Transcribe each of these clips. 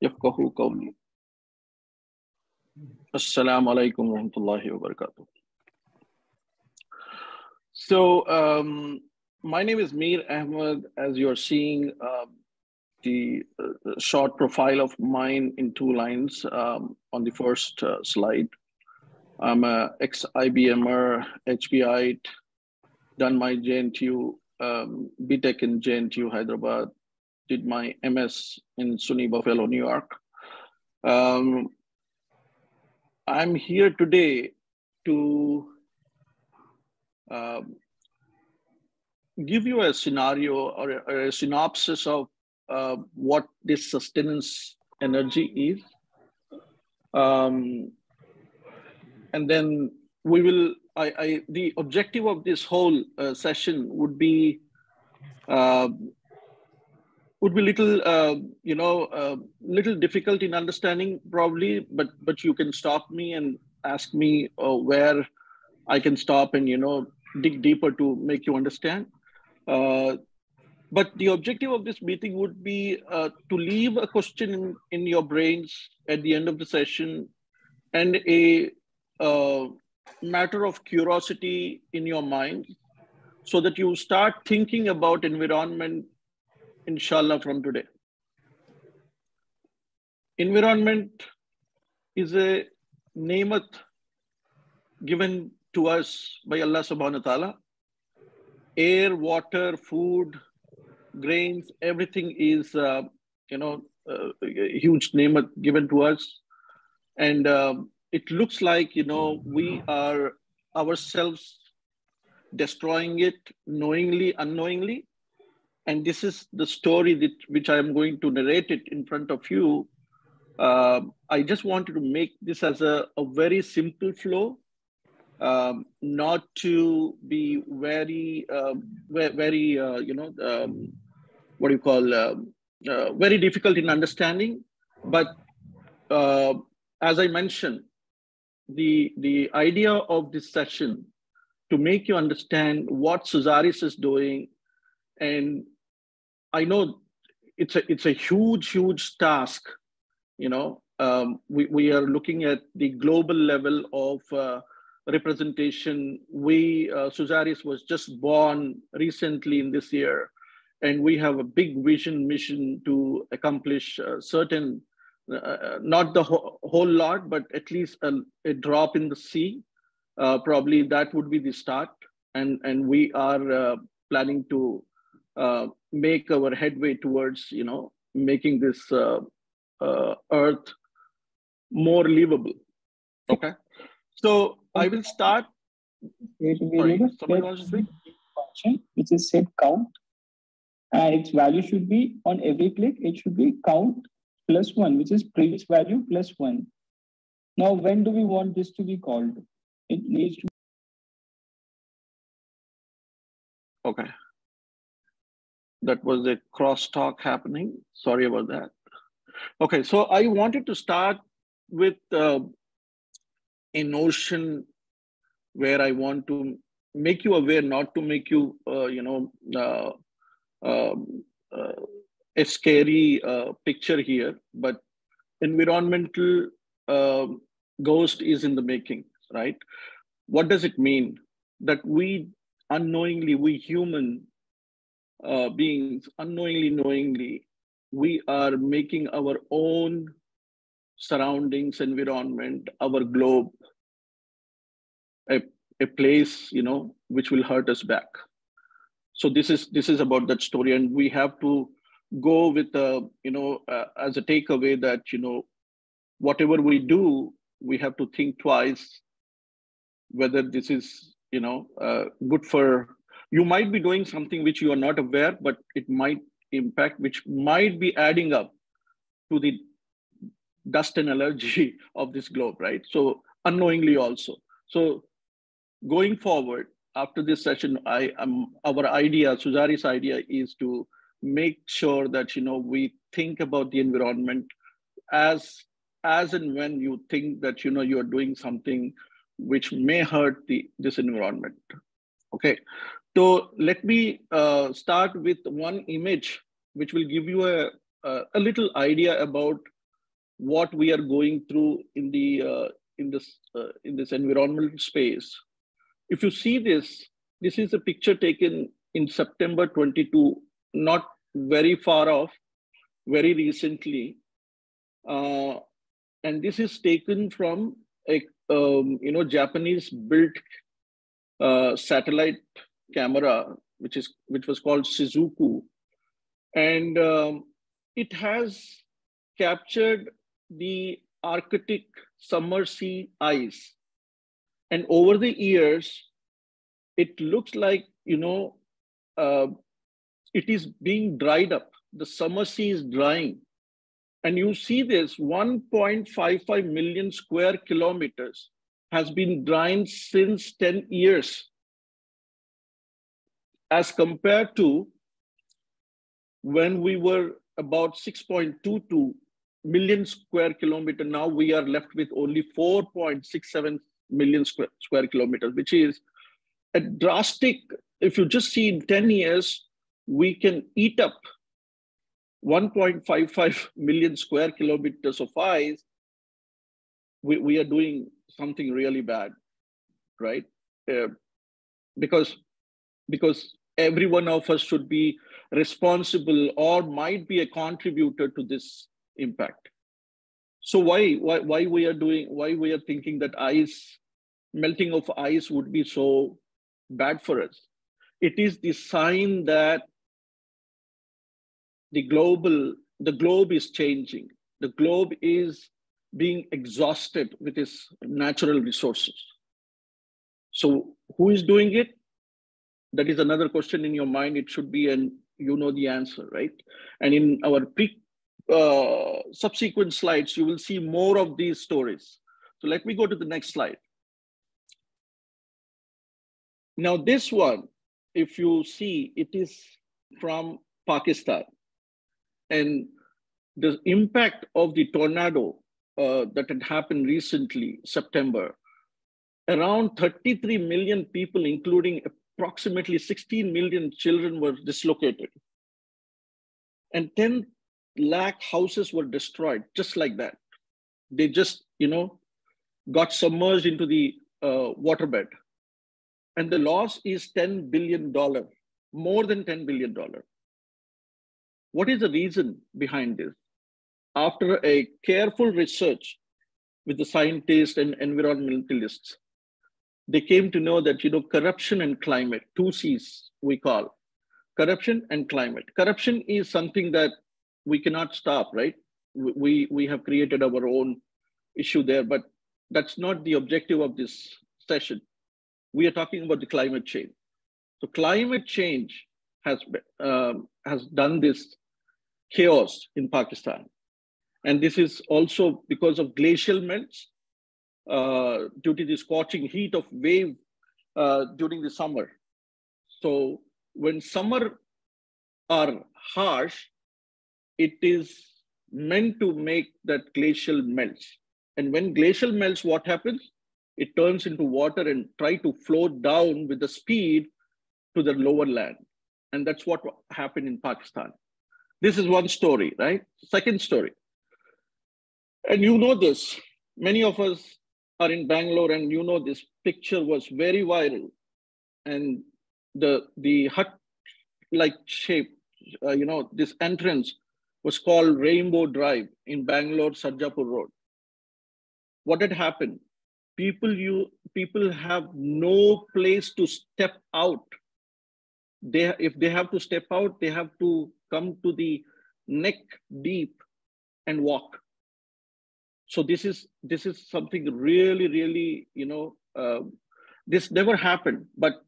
يفقهوا قولي. Assalamu alaikum wa rahmatullahi wa barakatuh. So, my name is Mir Ahmed. As you're seeing, the short profile of mine in 2 lines on the first slide. I'm a ex-IBMer, HBI, done my JNTU, BTech in JNTU, Hyderabad, did my MS in SUNY Buffalo, New York. I'm here today to give you a scenario or a synopsis of what this sustenance energy is. And then we will, the objective of this whole session would be little, little difficult in understanding probably, but you can stop me and ask me where I can stop and, dig deeper to make you understand. But the objective of this meeting would be to leave a question in your brains at the end of the session and a matter of curiosity in your mind so that you start thinking about environment, inshallah, from today. Environment is a nemat given to us by Allah subhanahu wa ta'ala. Air, water, food, grains, everything is, a huge nemat given to us. And it looks like, we are ourselves destroying it knowingly, unknowingly. And this is the story which I am going to narrate it in front of you. I just wanted to make this as a very simple flow, not to be very, very, very difficult in understanding. But as I mentioned, the idea of this session to make you understand what Suzaris is doing, and I know it's a huge task. We are looking at the global level of representation. Suzaris was just born recently in this year, and we have a big mission to accomplish certain, not the whole lot, but at least a drop in the sea. Probably that would be the start, and we are planning to make our headway towards, making this earth more livable. Okay, so I will start. Sorry, somebody wants to speak? Function which is set count, and its value should be on every click. It should be count +1, which is previous value +1. Now, when do we want this to be called? It needs to. Okay. That was a crosstalk happening. Sorry about that. Okay, so I wanted to start with a notion where I want to make you aware, not to make you, a scary picture here, but environmental ghost is in the making, right? What does it mean? That we unknowingly, we human beings, unknowingly, knowingly, we are making our own surroundings, environment, our globe, a place, which will hurt us back. So this is about that story, and we have to go with as a takeaway that whatever we do, we have to think twice whether this is good for. You might be doing something which you are not aware, but it might impact, which might be adding up to the dust and allergy of this globe, right? So unknowingly also. So going forward after this session, our idea, Suzaris' idea, is to make sure that we think about the environment as and when you think that you are doing something which may hurt this environment. Okay, so let me start with one image which will give you a little idea about what we are going through in this environmental space. If you see this is a picture taken in September 22, not very far off, very recently, and this is taken from a Japanese built satellite camera, which was called Shizuku, and it has captured the Arctic summer sea ice, and over the years, it looks like it is being dried up. The summer sea is drying, and you see this 1.55 million square kilometers has been drying since 10 years, as compared to when we were about 6.22 million square kilometer. Now we are left with only 4.67 million square kilometers, which is a drastic. If you just see in 10 years, we can eat up 1.55 million square kilometers of ice. We are doing something really bad, right? Because every one of us should be responsible or might be a contributor to this impact. So why we are thinking that melting of ice would be so bad for us? It is the sign that the globe is changing. The globe is being exhausted with its natural resources. So who is doing it? That is another question in your mind. It should be, and you know the answer, right? And in our subsequent slides, you will see more of these stories. So let me go to the next slide. Now this one, if you see, it is from Pakistan. And the impact of the tornado that had happened recently, September, around 33 million people, including approximately 16 million children, were dislocated. And 10 lakh houses were destroyed, just like that. They just, got submerged into the waterbed. And the loss is $10 billion, more than $10 billion. What is the reason behind this? After a careful research with the scientists and environmentalists, they came to know that, corruption and climate, 2 C's we call, corruption and climate. Corruption is something that we cannot stop, right? We have created our own issue there, but that's not the objective of this session. We are talking about the climate change. So climate change has done this chaos in Pakistan. And this is also because of glacial melts due to the scorching heat of wave during the summer. So when summer are harsh, it is meant to make that glacial melts. And when glacial melts, what happens? It turns into water and try to float down with the speed to the lower land. And that's what happened in Pakistan. This is one story, right? Second story. And you know this, many of us are in Bangalore, and this picture was very viral. And the hut-like shape, this entrance was called Rainbow Drive in Bangalore, Sarjapur Road. What had happened? People have no place to step out. If they have to step out, they have to come to the neck deep and walk. So this is something really, really, this never happened. But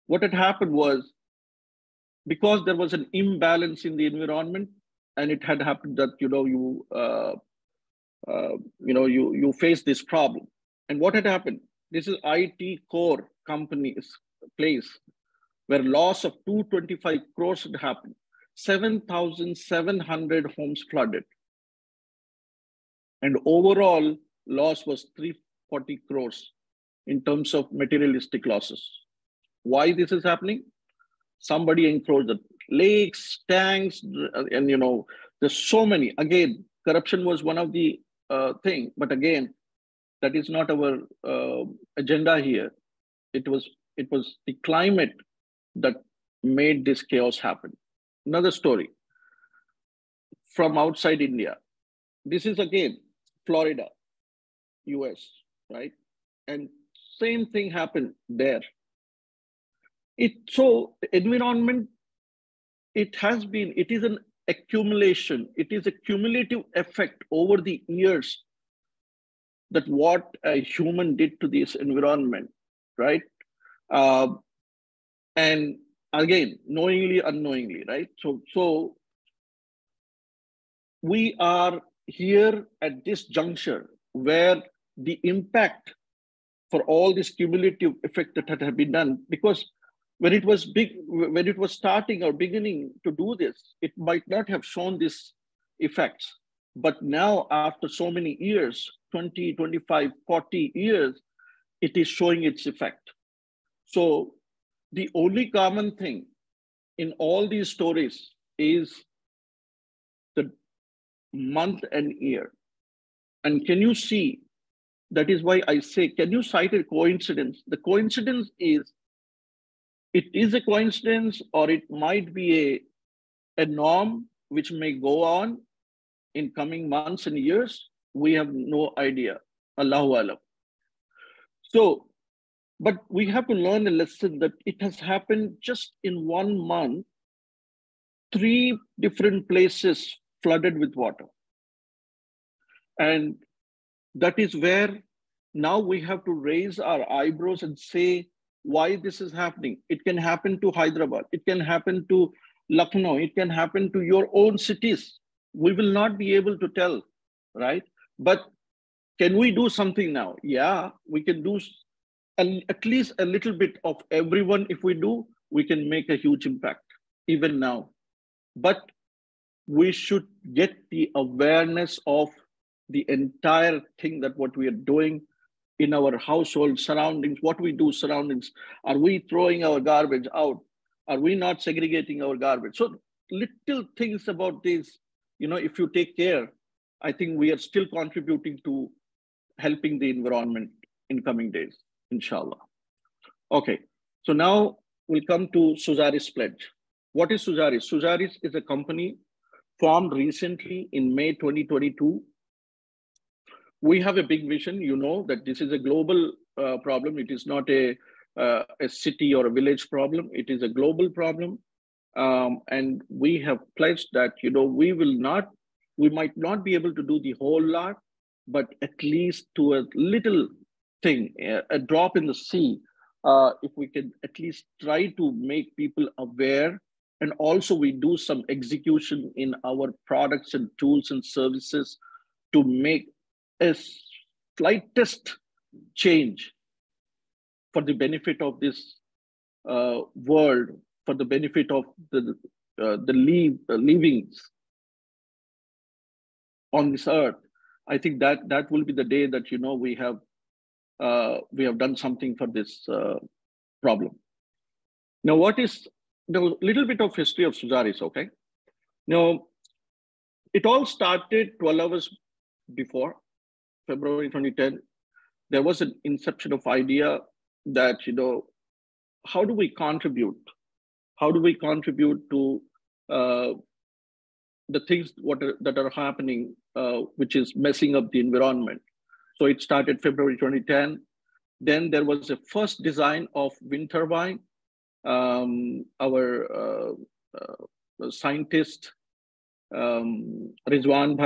what had happened was, because there was an imbalance in the environment, and it had happened that you face this problem. And what had happened? This is IT core company's place where loss of 225 crores had happened. 7,700 homes flooded. And overall loss was 340 crores in terms of materialistic losses. Why this is happening? Somebody encroached the lakes, tanks, and there's so many. Again, corruption was one of the thing, but again, that is not our agenda here. It was the climate that made this chaos happen. Another story from outside India. This is again Florida, US, right? And same thing happened there. So environment, it is an accumulation. It is a cumulative effect over the years that what a human did to this environment, right? And again, knowingly, unknowingly, right? So we are here at this juncture where the impact for all this cumulative effect that had been done, because when it was starting or beginning to do this, it might not have shown these effects. But now, after so many years, 20, 25, 40 years, it is showing its effect. So the only common thing in all these stories is the month and year. And can you see, that is why I say, can you cite a coincidence? The coincidence is, it is a coincidence, or it might be a norm which may go on in coming months and years. We have no idea. Allahu Alam. So, but we have to learn a lesson that it has happened just in 1 month, 3 different places flooded with water. And that is where now we have to raise our eyebrows and say why this is happening. It can happen to Hyderabad. It can happen to Lucknow. It can happen to your own cities. We will not be able to tell, right? But can we do something now? Yeah, we can do at least a little bit of everyone. If we do, we can make a huge impact even now. But we should get the awareness of the entire thing, that what we are doing in our household surroundings, what we do surroundings. Are we throwing our garbage out? Are we not segregating our garbage? So little things about this, if you take care, I think we are still contributing to helping the environment in coming days, inshallah. Okay, so now we'll come to Suzaris Pledge. What is Suzaris? Suzaris is a company formed recently in May 2022. We have a big vision, that this is a global problem. It is not a city or a village problem. It is a global problem. And we have pledged that, we might not be able to do the whole lot, but at least to a little thing, a drop in the sea, if we can at least try to make people aware. And also we do some execution in our products and tools and services to make a slightest change for the benefit of this world, for the benefit of the livings on this earth. I think that will be the day that we have done something for this problem. Now, a little bit of history of Suzaris, okay? Now, it all started 12 hours before. February 2010, there was an inception of idea that, how do we contribute? How do we contribute to the things that are happening, which is messing up the environment? So it started February 2010. Then there was a first design of wind turbine. Our scientist, Rizwan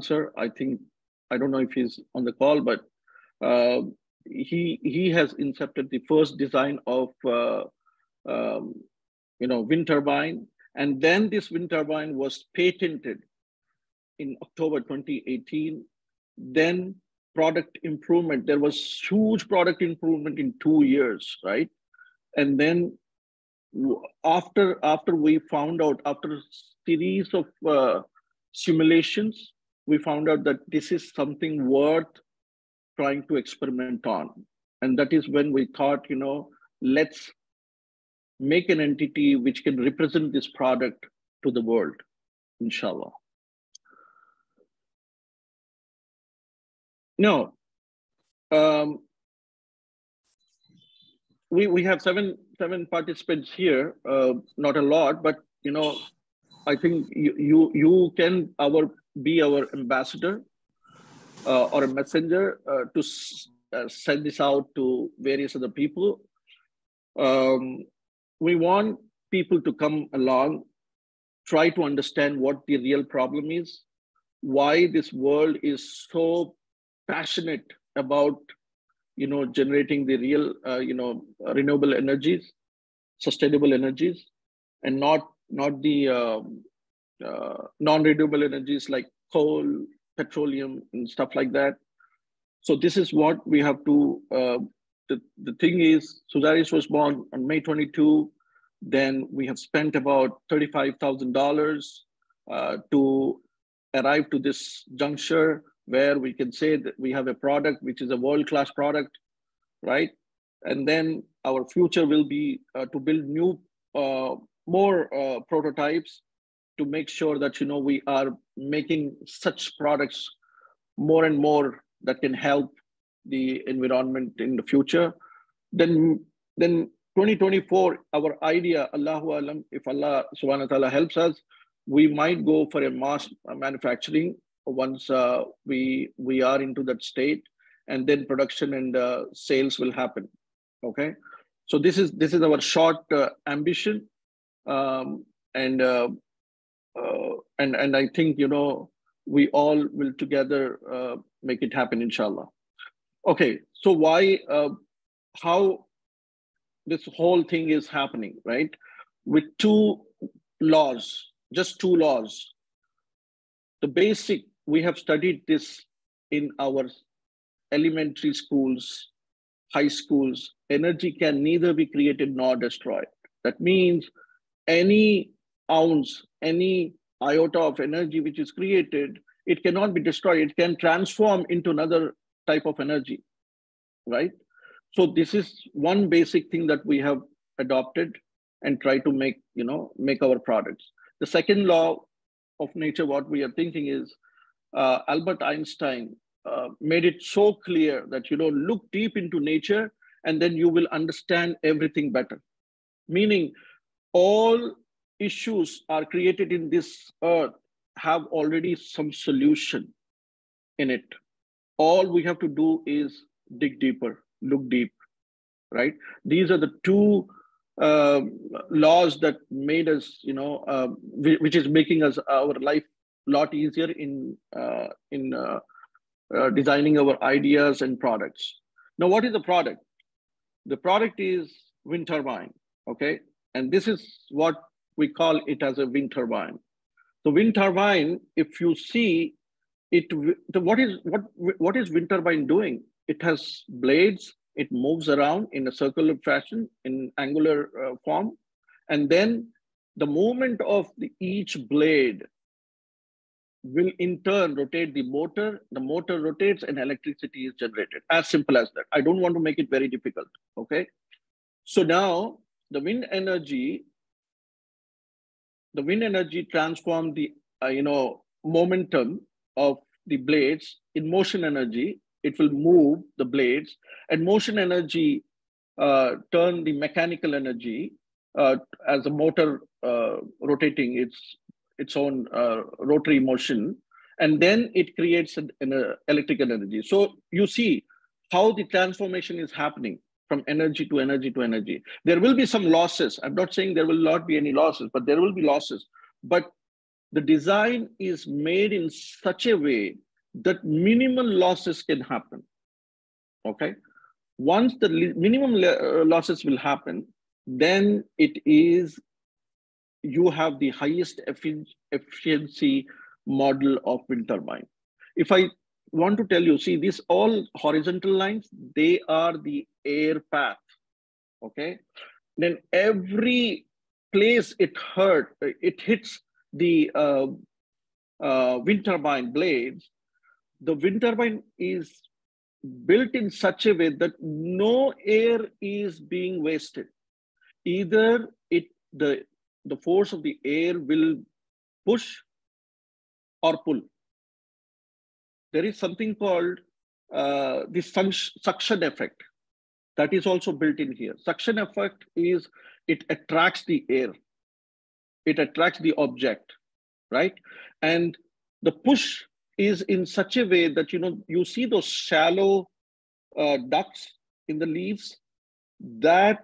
sir, I don't know if he's on the call, but he has incepted the first design of wind turbine, and then this wind turbine was patented in October 2018. Then product improvement, there was huge product improvement in 2 years, right? And then after we found out, after a series of simulations, we found out that this is something worth trying to experiment on. And that is when we thought, let's make an entity which can represent this product to the world, inshallah. No. We have seven participants here. Not a lot, but I think you can be our ambassador or a messenger to send this out to various other people. We want people to come along, try to understand what the real problem is, why this world is so passionate about generating the real renewable energies, sustainable energies, and not the non-renewable energies like coal, petroleum, and stuff like that. So this is what we have to. The thing is, Suzaris was born on May 22. Then we have spent about $35,000 to arrive to this juncture where we can say that we have a product which is a world-class product, right? And then our future will be to build new, more prototypes to make sure that we are making such products more and more that can help the environment in the future. Then 2024, our idea, Allahu Alam, if Allah Subhanahu wa Ta'ala helps us, we might go for a mass manufacturing once we are into that state, and then production and sales will happen. Okay, so this is our short ambition, and I think we all will together make it happen, inshallah. Okay, so why, how this whole thing is happening, right? With two laws, just two laws. The basic, we have studied this in our elementary schools, high schools. Energy can neither be created nor destroyed. That means any ounce, any iota of energy which is created, it cannot be destroyed. It can transform into another type of energy, right? So this is one basic thing that we have adopted and try to make our products. The second law of nature, what we are thinking is, Albert Einstein made it so clear that look deep into nature and then you will understand everything better. Meaning all issues are created in this earth have already some solution in it. All we have to do is dig deeper, look deep, right? These are the two laws that made us, which is making us our life a lot easier in designing our ideas and products. Now, what is the product? The product is wind turbine, okay? And this is what we call it as a wind turbine. The wind turbine, if you see it, what is wind turbine doing? It has blades. It moves around in a circular fashion, in angular form, and then the movement of each blade will in turn rotate the motor. The motor rotates and electricity is generated. As simple as that. I don't want to make it very difficult. Okay. So now the wind energy transforms the momentum of the blades in motion energy. It will move the blades, and motion energy turn the mechanical energy as a motor rotating its own rotary motion, and then it creates an electrical energy. So you see how the transformation is happening from energy to energy to energy. There will be some losses. I'm not saying there will not be any losses, but there will be losses. But the design is made in such a way that minimal losses can happen, okay? Once the minimum losses will happen, then you have the highest efficiency model of wind turbine. If I want to tell you, see, these all horizontal lines, they are the air path, okay? Then every place it hits the wind turbine blades, the wind turbine is built in such a way that no air is being wasted. Either the force of the air will push or pull. There is something called suction effect that is also built in here. Suction effect is it attracts the air, it attracts the object, right? And the push is in such a way that you see those shallow ducts in the leaves, that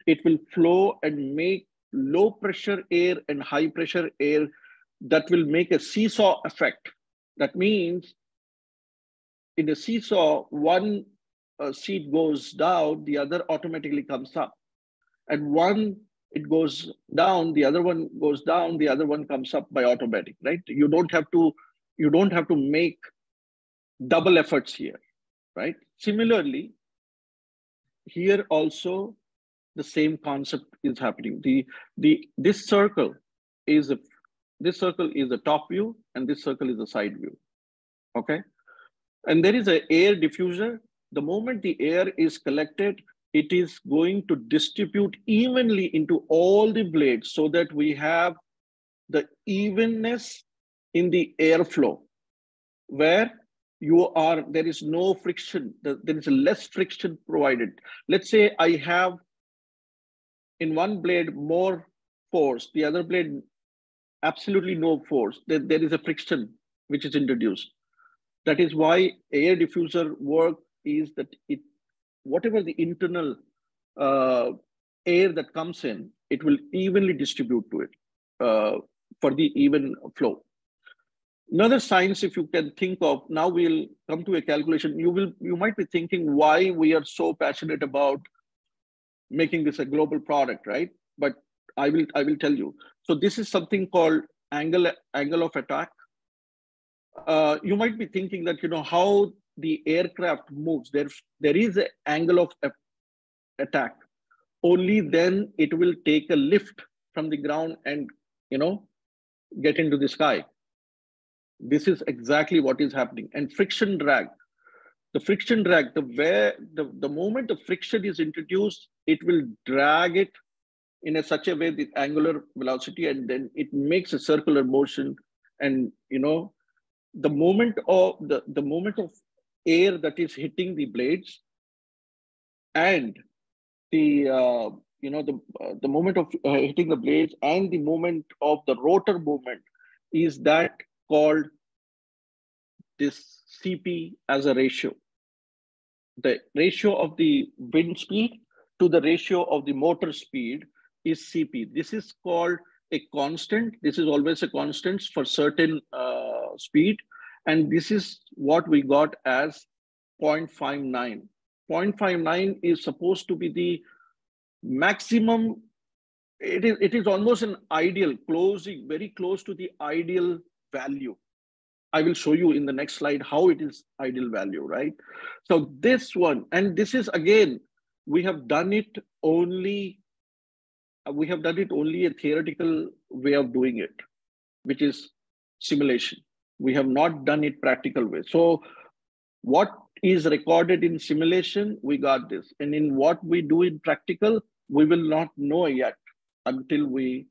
it will flow and make low pressure air and high pressure air, that will make a seesaw effect. That means in a seesaw, one seat goes down, the other automatically comes up. And one, it goes down, the other one goes down, the other one comes up by automatic, right? You don't have to make double efforts here, right? Similarly, here also the same concept is happening. This circle is the top view, and this circle is the side view. Okay, and there is an air diffuser. The moment the air is collected, it is going to distribute evenly into all the blades, so that we have the evenness in the airflow, where there is no friction, there is less friction provided. Let's say I have in one blade more force, the other blade absolutely no force. There is a friction which is introduced. That is why air diffuser work is that whatever the internal air that comes in, it will evenly distribute to it for the even flow. Another science, if you can think of, now we'll come to a calculation. You might be thinking why we are so passionate about making this a global product, right? But I will tell you. So this is something called angle of attack. You might be thinking that how the aircraft moves. There is an angle of attack. Only then it will take a lift from the ground and get into the sky. This is exactly what is happening. And friction drag. The friction drag, the moment the friction is introduced, it will drag it in such a way, the angular velocity, and then it makes a circular motion. And the moment of air that is hitting the blades, and the moment of hitting the blades, and the moment of the rotor movement, is that called this CP as a ratio. The ratio of the wind speed to the ratio of the motor speed is CP. This is called a constant. This is always a constant for certain speed. And this is what we got as 0.59. 0.59 is supposed to be the maximum. It is almost an ideal, very close to the ideal value. I will show you in the next slide how it is ideal value, right? So this one, and this is again, we have done it only a theoretical way of doing it, which is simulation. We have not done it practical way. So what is recorded in simulation, we got this. And in what we do in practical, we will not know yet until we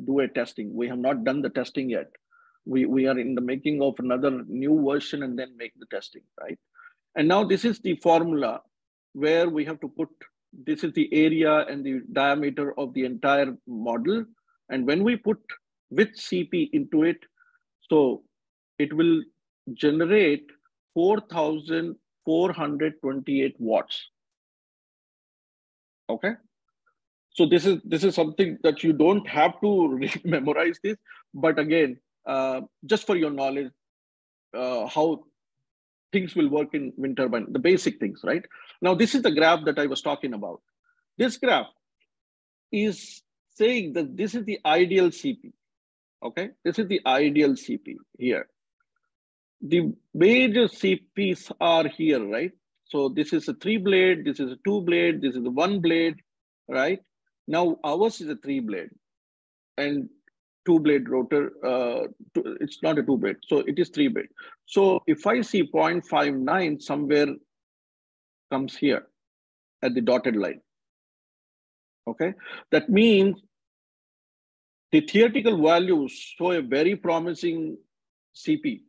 do a testing. We have not done the testing yet. We are in the making of another new version and then make the testing, right? And now this is the formula where we have to put, this is the area and the diameter of the entire model. And when we put with CP into it, so it will generate 4,428 watts. Okay. So this is something that you don't have to memorize this, but again, just for your knowledge, how things will work in wind turbine, the basic things, right? Now, this is the graph that I was talking about. This graph is saying that this is the ideal CP, okay? This is the ideal CP here. The major CPs are here, right? So this is a 3-blade, this is a 2-blade, this is a 1-blade, right? Now, ours is a 3-blade and 2-blade rotor. It's not a 2-blade, so it is 3-blade. So if I see 0.59 somewhere comes here at the dotted line, okay? That means the theoretical values show a very promising CP.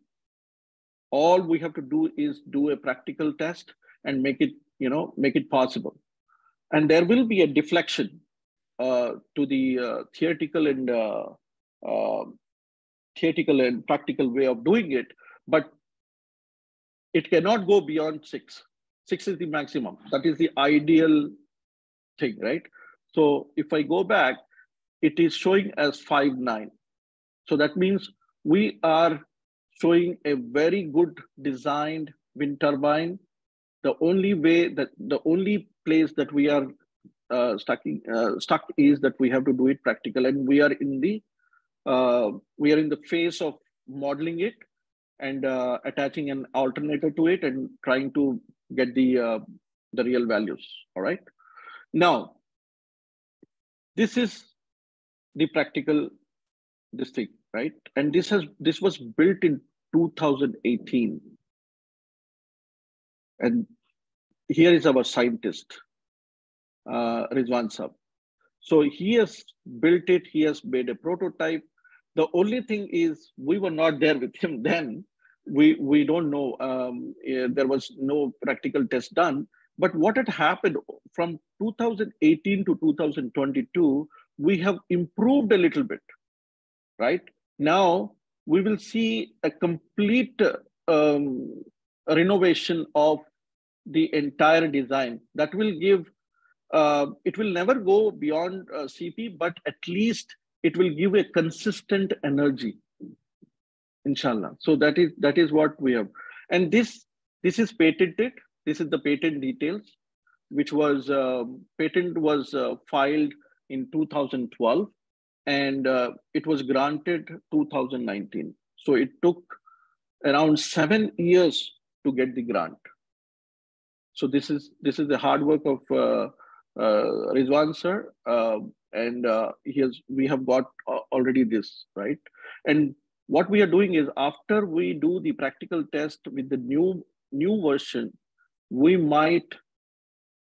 All we have to do is do a practical test and make it, make it possible. And there will be a deflection to the theoretical and practical way of doing it, but it cannot go beyond 6. 6 is the maximum. That is the ideal thing, right? So if I go back, it is showing as 5.9. So that means we are showing a very good designed wind turbine. The only place that we are stuck is that we have to do it practical, and we are in the phase of modeling it and attaching an alternator to it and trying to get the real values. All right. Now, this is the practical thing, right? And this was built in 2018, and here is our scientist, Rizwan Sab. So he has built it. He has made a prototype. The only thing is we were not there with him then. We don't know. There was no practical test done. But what had happened from 2018 to 2022, we have improved a little bit, right? Now we will see a complete renovation of the entire design that will give, it will never go beyond CP, but at least it will give a consistent energy, inshallah. So that is what we have. And this is patented. This is the patent details, which was patent was filed in 2012, and it was granted 2019. So it took around 7 years to get the grant. So this is the hard work of Rizwan sir, and we have got already this, right? And what we are doing is, after we do the practical test with the new version, we might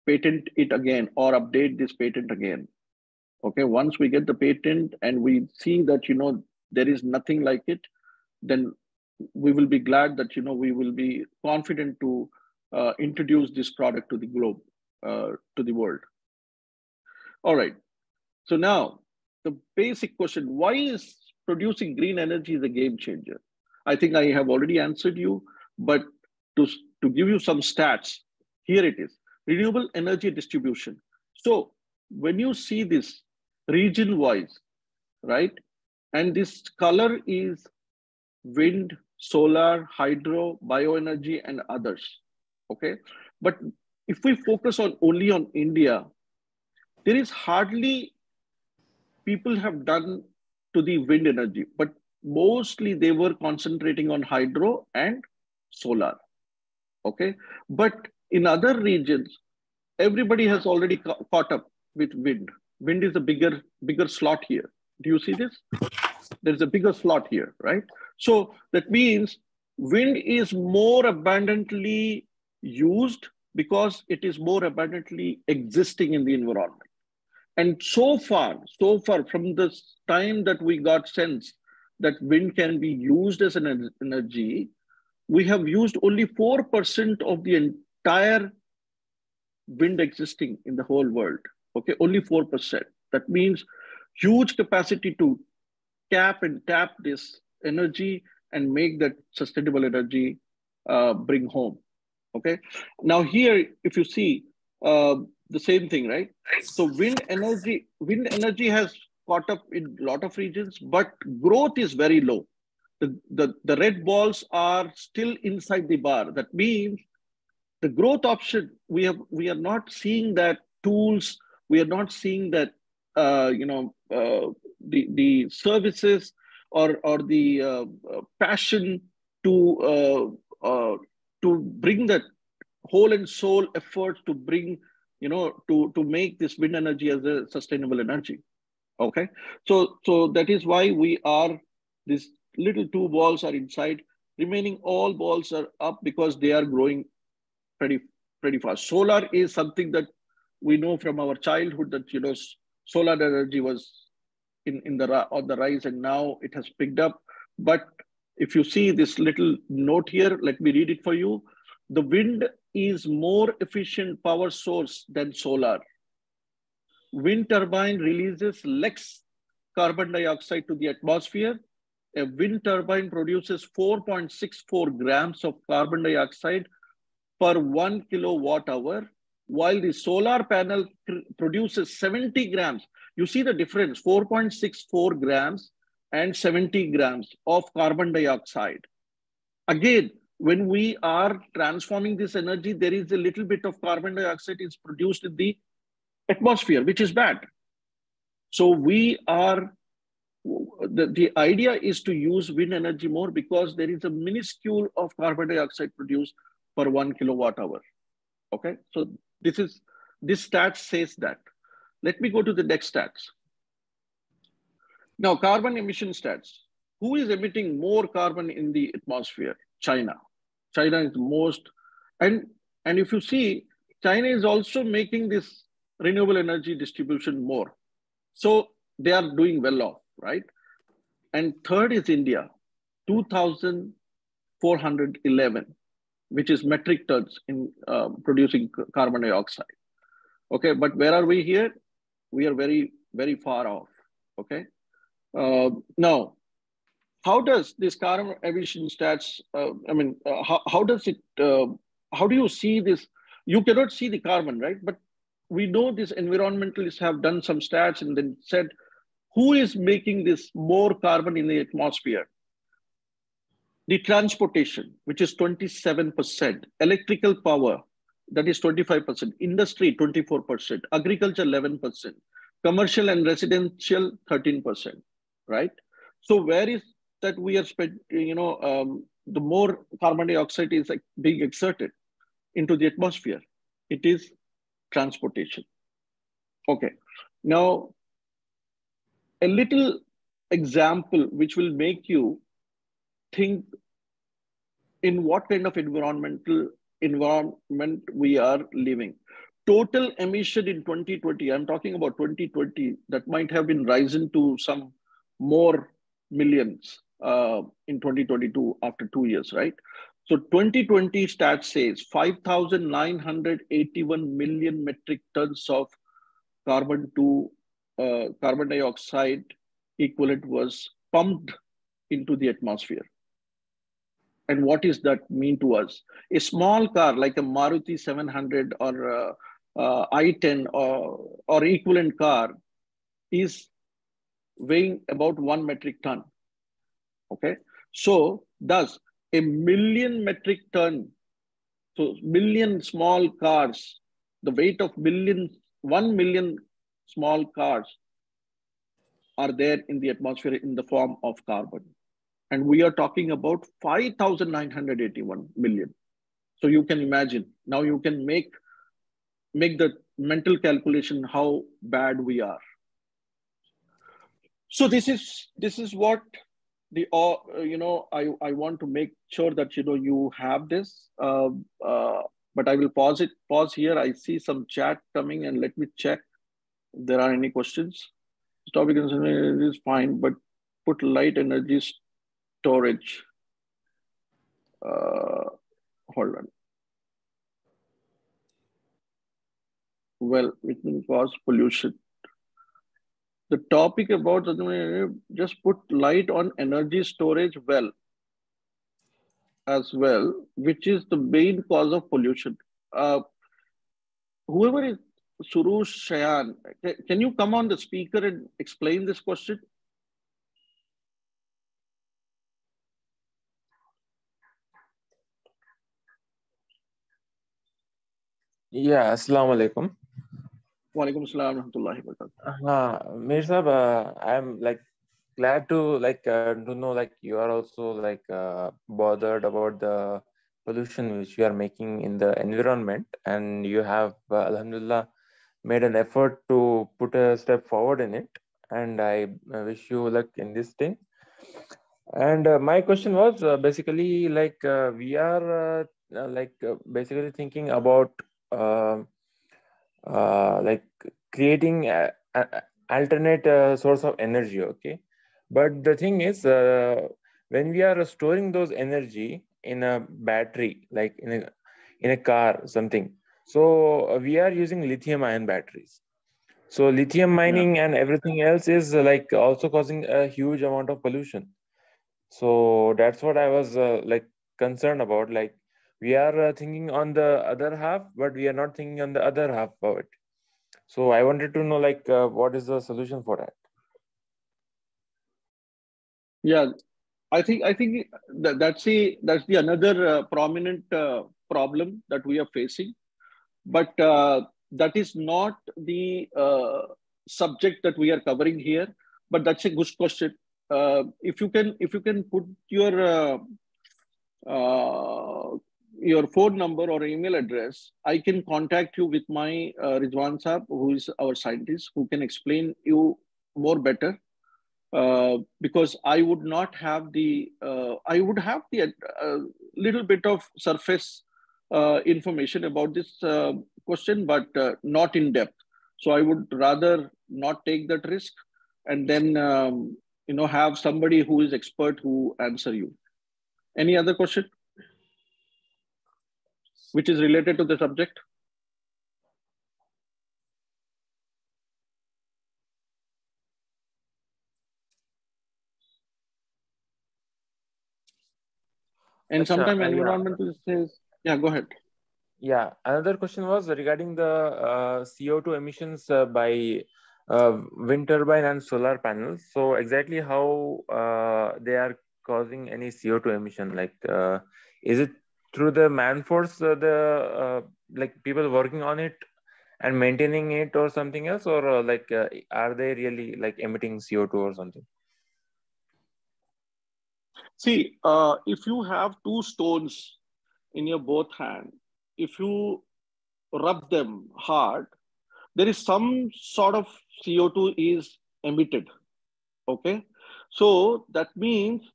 patent it again or update this patent again. Okay, once we get the patent and we see that there is nothing like it, then we will be glad that we will be confident to introduce this product to the globe, to the world. All right. So now the basic question: why is producing green energy is a game changer? I think I have already answered you, but to give you some stats, here it is: renewable energy distribution. So when you see this region-wise, right, and this color is wind, solar, hydro, bioenergy, and others. Okay, but if we focus only on India, there is hardly people have done to the wind energy, but mostly they were concentrating on hydro and solar. Okay, but in other regions, everybody has already caught up with wind. Wind is a bigger slot here. Do you see this? There's a bigger slot here, right? So that means wind is more abundantly used because it is more abundantly existing in the environment. And so far from the time that we got sense that wind can be used as an energy, we have used only 4% of the entire wind existing in the whole world. Okay, only 4%. That means huge capacity to cap and tap this energy and make that sustainable energy bring home. Okay, now here, if you see the same thing, right? So wind energy has caught up in a lot of regions, but growth is very low. The red balls are still inside the bar. That means the growth option, we are not seeing that tools, we are not seeing that the services or the passion to bring that whole and soul effort to bring to make this wind energy as a sustainable energy. Okay, so that is why we are, these little 2 balls are inside, remaining all balls are up because they are growing pretty fast. Solar is something that we know from our childhood that solar energy was on the rise, and now it has picked up. But If you see this little note here, let me read it for you. The wind is more efficient power source than solar. Wind turbine releases less carbon dioxide to the atmosphere. A wind turbine produces 4.64 grams of carbon dioxide per 1 kilowatt hour, while the solar panel produces 70 grams. You see the difference, 4.64 grams and 70 grams of carbon dioxide. Again, when we are transforming this energy, there is a little bit of carbon dioxide is produced in the atmosphere, which is bad. So we are, the idea is to use wind energy more because there is a minuscule of carbon dioxide produced per 1 kilowatt hour. Okay, so this stat says that. Let me go to the next stats. Now, carbon emission stats. Who is emitting more carbon in the atmosphere? China. China is the most, and if you see, China is also making this renewable energy distribution more. So they are doing well off, right? And third is India, 2,411, which is metric tons in producing carbon dioxide. Okay, but where are we here? We are very, very far off. Okay. Now, how does this carbon emission stats, how does it, how do you see this? You cannot see the carbon, right? But we know these environmentalists have done some stats and then said, who is making this more carbon in the atmosphere? The transportation, which is 27%, electrical power, that is 25%, industry, 24%, agriculture, 11%, commercial and residential, 13%, right? So where is that we are spending, the more carbon dioxide is like being exerted into the atmosphere? It is transportation. Okay, now a little example which will make you think in what kind of environment we are living. Total emission in 2020, I'm talking about 2020, that might have been risen to some more millions in 2022 after 2 years, right? So 2020 stats says 5,981 million metric tons of carbon dioxide equivalent was pumped into the atmosphere. And what does that mean to us? A small car like a Maruti 700 or i10 or equivalent car is weighing about 1 metric ton. Okay, so thus a million metric ton, so million small cars, the weight of 1 million small cars are there in the atmosphere in the form of carbon. And we are talking about 5,981 million. So you can imagine, now you can make the mental calculation how bad we are. So this is what the, I want to make sure that, you have this, but I will pause here. I see some chat coming and let me check if there are any questions. This topic is fine, but put light energy storage. Hold on. Well, it will cause pollution. The topic about just put light on energy storage well as well, which is the main cause of pollution. Whoever is Surush Shayan, can you come on the speaker and explain this question? Yeah, Assalamu alaikum. Wa alaikum assalam warahmatullahi wabarakatuh. Mir Sahab, I'm glad to to know you are also bothered about the pollution which you are making in the environment, and you have alhamdulillah made an effort to put a step forward in it, and I wish you luck in this thing. And my question was basically we are basically thinking about creating an alternate source of energy. Okay, but the thing is when we are storing those energy in a battery, like in a car, something. So we are using lithium-ion batteries. So lithium mining and everything else is like also causing a huge amount of pollution. So that's what I was like concerned about. Like we are thinking on the other half, but we are not thinking on the other half of it. So I wanted to know like what is the solution for that? Yeah, I think that's the another prominent problem that we are facing, but that is not the subject that we are covering here. But that's a good question. If you can put uh, your phone number or email address, I can contact you with my Rizwan Saab, who is our scientist, who can explain you more better. Because I would not have I would have the little bit of surface information about this question, but not in depth. So I would rather not take that risk, and then have somebody who is expert who answer you. Any other question which is related to the subject? And sometimes environmental says, yeah, go ahead. Yeah, another question was regarding the CO2 emissions by wind turbine and solar panels. So exactly how they are causing any CO2 emission? Like, is it through the man force, like people working on it and maintaining it, or something else, or are they really like emitting CO2 or something? See, if you have two stones in your both hand, if you rub them hard, there is some sort of CO2 is emitted. Okay, so that means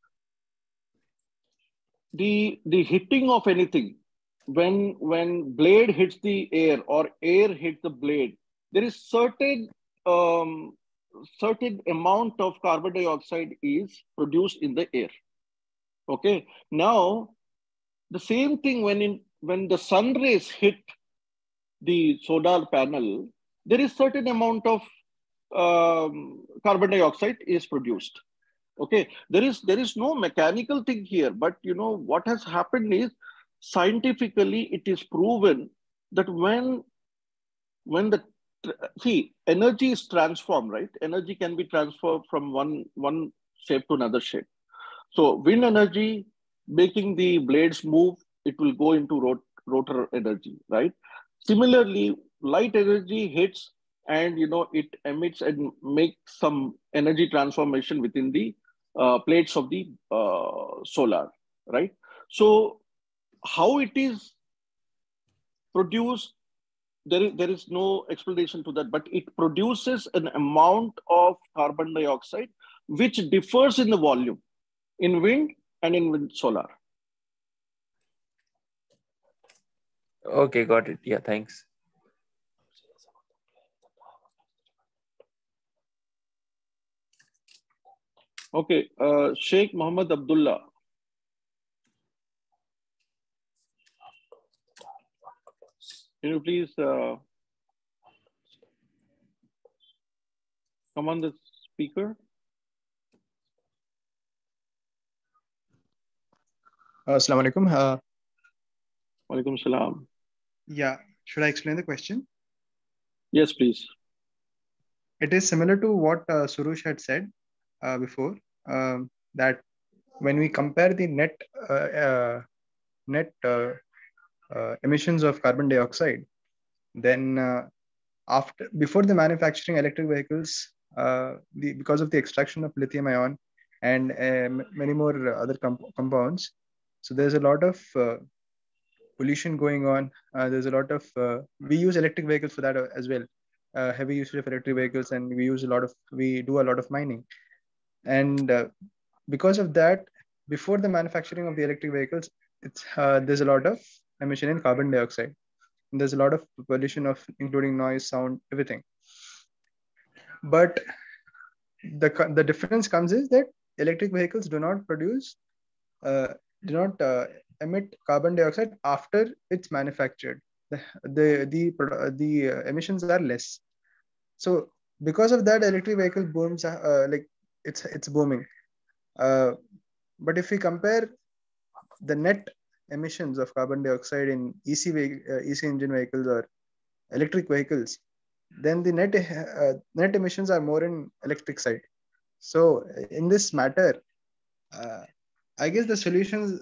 the hitting of anything, when blade hits the air or air hits the blade, there is um, certain amount of carbon dioxide is produced in the air. Okay, now the same thing when the sun rays hit the solar panel, there is certain amount of carbon dioxide is produced. Okay, there is no mechanical thing here, but what has happened is scientifically it is proven that when the see, energy is transformed, right? Energy can be transferred from one shape to another shape. So wind energy making the blades move, it will go into rotor energy, right? Similarly, light energy hits and it emits and makes some energy transformation within the plates of the solar, right? So how it is produced, there is no explanation to that, but it produces an amount of carbon dioxide which differs in the volume in wind and in wind solar. Okay, got it. Yeah, thanks. Okay, Sheikh Muhammad Abdullah. Can you please come on the speaker? Assalamu alaikum. Walaikum salam. Yeah, should I explain the question? Yes, please. It is similar to what Surush had said before, that when we compare the net emissions of carbon dioxide, then before the manufacturing electric vehicles, because of the extraction of lithium ion and many more other compounds, so there's a lot of pollution going on. There's a lot of we use electric vehicles for that as well. Heavy usage of electric vehicles, and we do a lot of mining, and because of that, before the manufacturing of the electric vehicles, there's a lot of emission in carbon dioxide. And there's a lot of pollution of including noise, sound, everything. But the difference comes is that electric vehicles do not produce, do not emit carbon dioxide after it's manufactured. The emissions are less. So because of that, electric vehicle booms, like it's booming. But if we compare the net emissions of carbon dioxide in EC engine vehicles or electric vehicles, then the net emissions are more in electric side. So in this matter, I guess the solution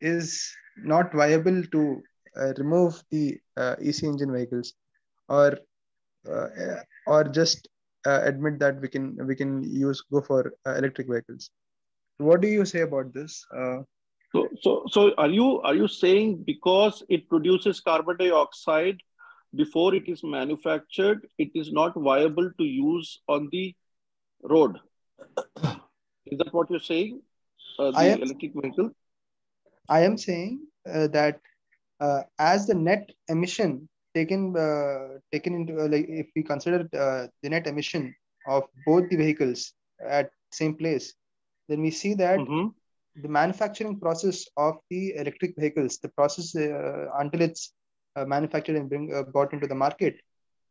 is not viable to remove the EC engine vehicles, or just admit that we can go for electric vehicles. What do you say about this? So are you saying because it produces carbon dioxide before it is manufactured, it is not viable to use on the road? Is that what you're saying? The electric vehicle? I am saying that as the net emission taken into, like if we consider the net emission of both the vehicles at same place, then we see that the manufacturing process of the electric vehicles, the process until it's manufactured and brought into the market,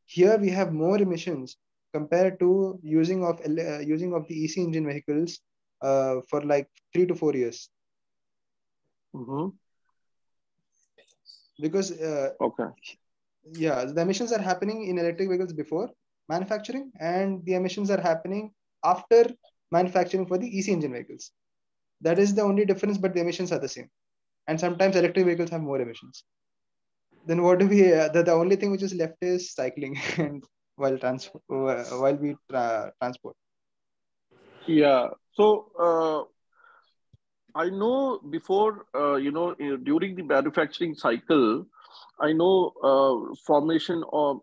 here we have more emissions compared to using of the EC engine vehicles for like 3 to 4 years. Because the emissions are happening in electric vehicles before manufacturing, and the emissions are happening after manufacturing for the EC engine vehicles. That is the only difference, but the emissions are the same. And sometimes electric vehicles have more emissions. Then what do we? The only thing which is left is cycling and while we transport. Yeah. So I know before, during the manufacturing cycle, I know formation of,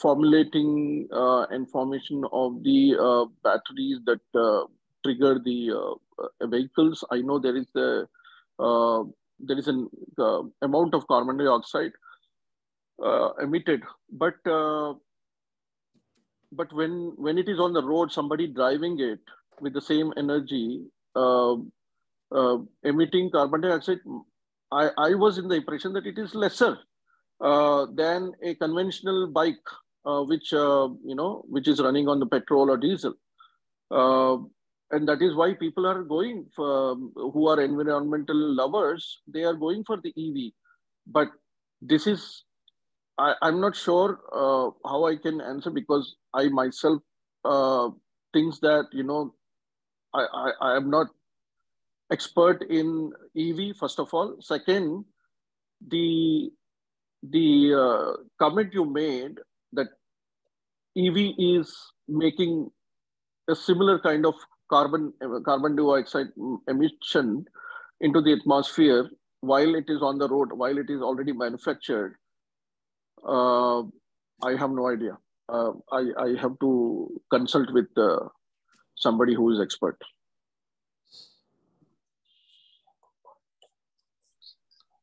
formulating and formation of the batteries that trigger the vehicles. I know there is an amount of carbon dioxide emitted, but when it is on the road, somebody driving it with the same energy emitting carbon dioxide, I was in the impression that it is lesser than a conventional bike, which is running on the petrol or diesel, and that is why people are going for, who are environmental lovers, they are going for the EV. But this is, I'm not sure how I can answer, because I myself thinks that I am not expert in EV, first of all. Second, the comment you made that EV is making a similar kind of carbon dioxide emission into the atmosphere while it is on the road, while it is already manufactured. I have no idea. I have to consult with somebody who is expert.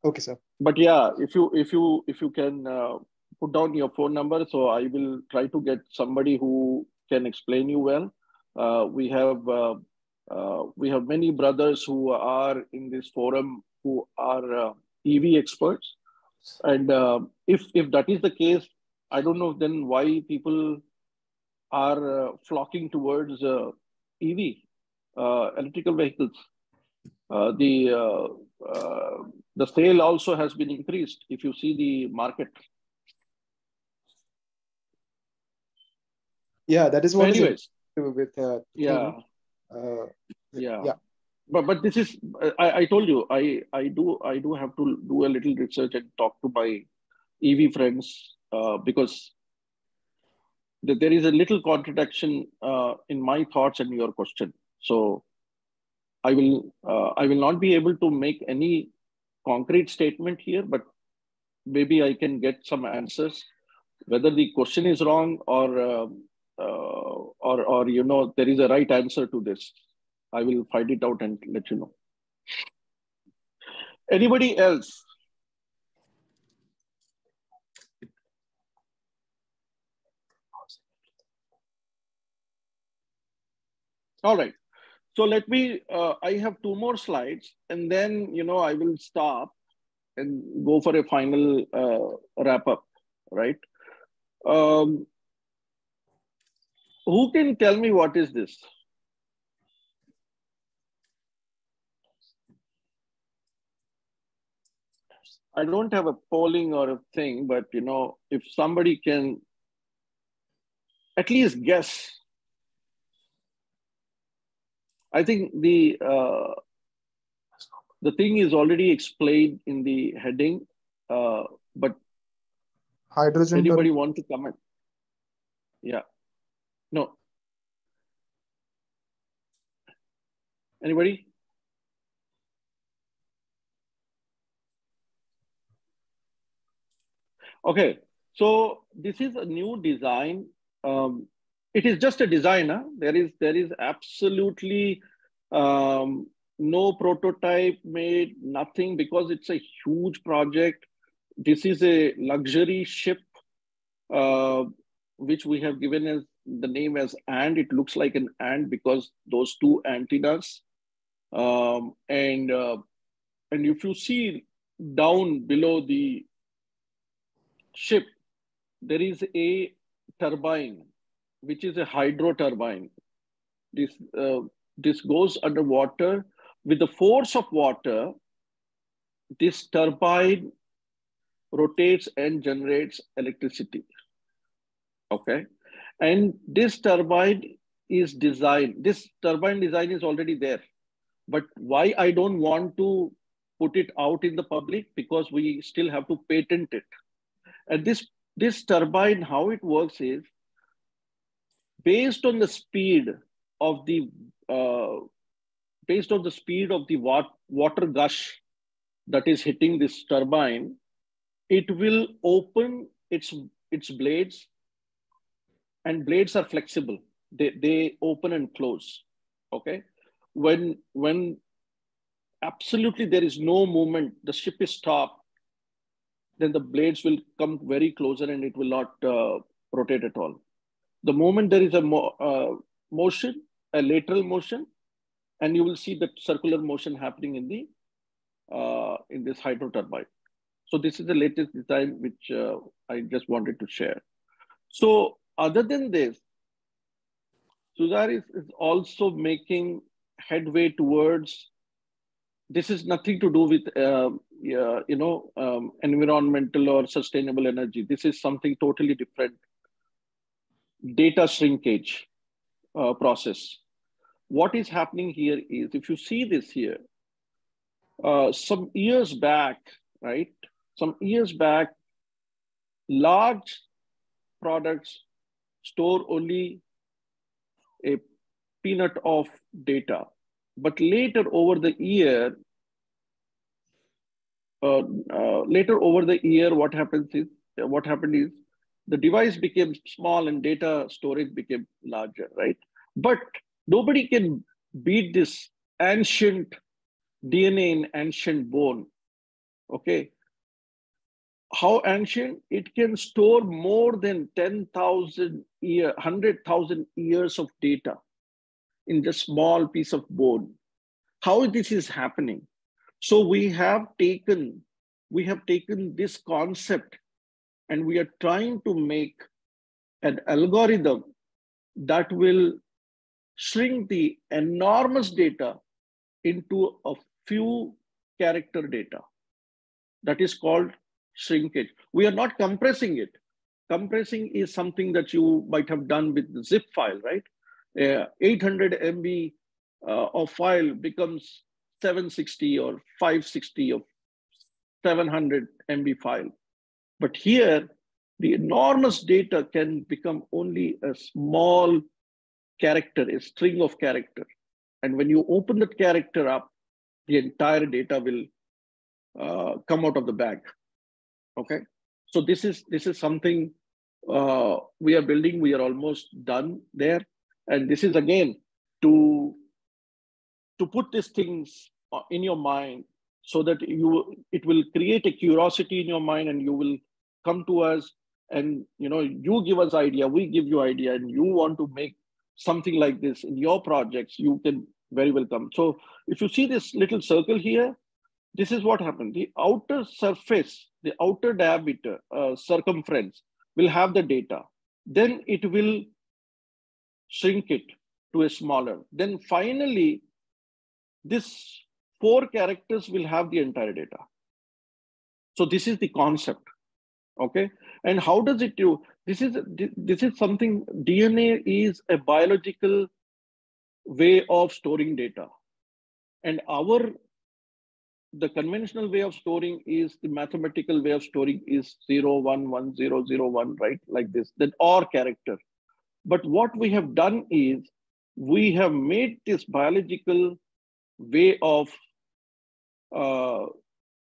Okay, sir. But yeah, if you can put down your phone number, so I will try to get somebody who can explain you well. We have many brothers who are in this forum who are EV experts, and if that is the case, I don't know then why people are flocking towards EV, electrical vehicles. The sale also has been increased if you see the market. Yeah, that is what anyways with yeah. But this is, I told you, I do have to do a little research and talk to my EV friends, because there is a little contradiction in my thoughts and your question. So I will not be able to make any concrete statement here, but maybe I can get some answers. Whether the question is wrong or there is a right answer to this, I will find it out and let you know. Anybody else? All right. So let me, I have 2 more slides, and then, I will stop and go for a final wrap up, right? Um, who can tell me what is this? I don't have a polling or a thing, but, if somebody can at least guess. I think the thing is already explained in the heading, but hydrogen anybody turbine. Want to comment? Yeah. No. Anybody? Okay. So this is a new design. It is just a design. Huh? There is absolutely no prototype made, nothing, because it's a huge project. This is a luxury ship, which we have given as the name as ant. It looks like an ant because those 2 antennas. And if you see down below the ship, there is a turbine, which is a hydro turbine. This goes underwater. With the force of water, this turbine rotates and generates electricity. Okay, and this turbine design is already there. But why I don't want to put it out in the public? Because we still have to patent it. And this turbine, how it works is based on the speed of the water gush that is hitting this turbine. It will open its blades, and blades are flexible. They open and close. Okay, when absolutely there is no movement, the ship is stopped, then the blades will come very closer and it will not rotate at all. The moment there is a motion, a lateral motion, and you will see the circular motion happening in this hydro turbine. So this is the latest design which I just wanted to share. So other than this, Suzar is also making headway towards. This is nothing to do with environmental or sustainable energy. This is something totally different. Data shrinkage process. What is happening here is, if you see this here, some years back, right? Some years back, large products store only a peanut of data. But later over the year, what happened is the device became small and data storage became larger, right? But nobody can beat this ancient DNA in ancient bone. Okay. How ancient? It can store more than 10,000 years, 100,000 years of data in just small piece of bone. How this is happening? So we have taken this concept and we are trying to make an algorithm that will shrink the enormous data into a few character data. That is called shrinkage. We are not compressing it. Compressing is something that you might have done with the zip file, right? 800 MB of file becomes 760 or 560 or 700 MB file. But here, the enormous data can become only a small character, a string of character. And when you open that character up, the entire data will come out of the bag. Okay, so this is something we are building. We are almost done there, and this is again to put these things in your mind so that it will create a curiosity in your mind, and you will come to us, and you give us idea, we give you idea, and you want to make something like this in your projects, you can very well come. So if you see this little circle here, this is what happened. The outer surface, the outer diameter, circumference will have the data. Then it will shrink it to a smaller. Then finally, this 4 characters will have the entire data. So this is the concept, okay? And how does it do? This is something, DNA is a biological way of storing data. And the conventional way of storing is the mathematical way of storing is 0, 1, 1, 0, 0, 1, right? Like this, then OR character. But what we have done is we have made this biological way of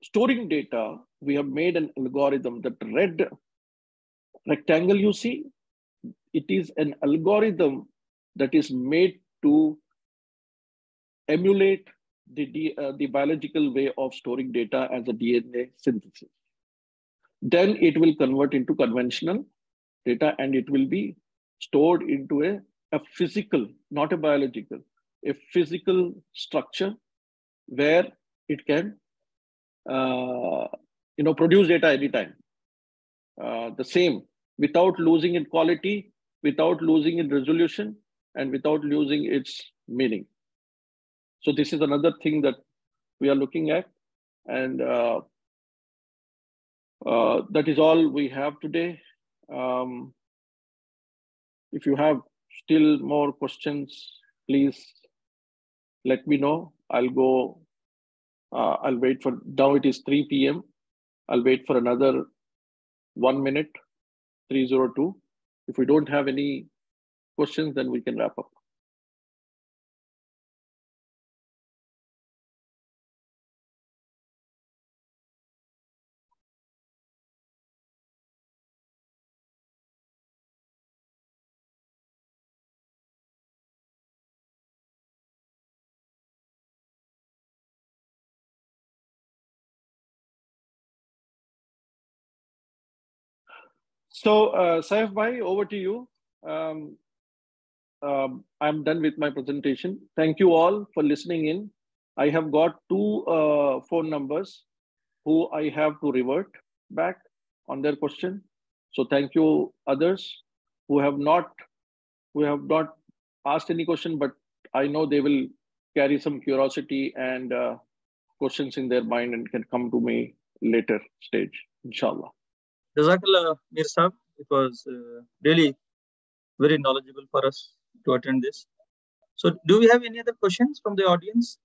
storing data. We have made an algorithm. That red rectangle you see, it is an algorithm that is made to emulate the biological way of storing data as a DNA synthesis. Then it will convert into conventional data, and it will be stored into a physical, not a biological, a physical structure where it can produce data anytime. The same, without losing in quality, without losing in resolution, and without losing its meaning. So this is another thing that we are looking at. And that is all we have today. If you have still more questions, please let me know. I'll go, I'll wait for, now it is 3 p.m. I'll wait for another 1 minute, 3:02. If we don't have any questions, then we can wrap up. So, Saif Bhai, over to you. I'm done with my presentation. Thank you all for listening in. I have got 2 phone numbers who I have to revert back on their question. So thank you others who have not asked any question, but I know they will carry some curiosity and questions in their mind and can come to me later stage, inshallah. Jazakallah, Mir Sahab. It was really very knowledgeable for us to attend this. So do we have any other questions from the audience?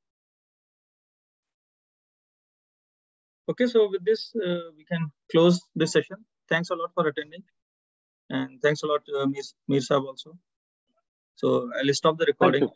Okay, so with this, we can close this session. Thanks a lot for attending. And thanks a lot, Mir Sahab also. So I'll stop the recording.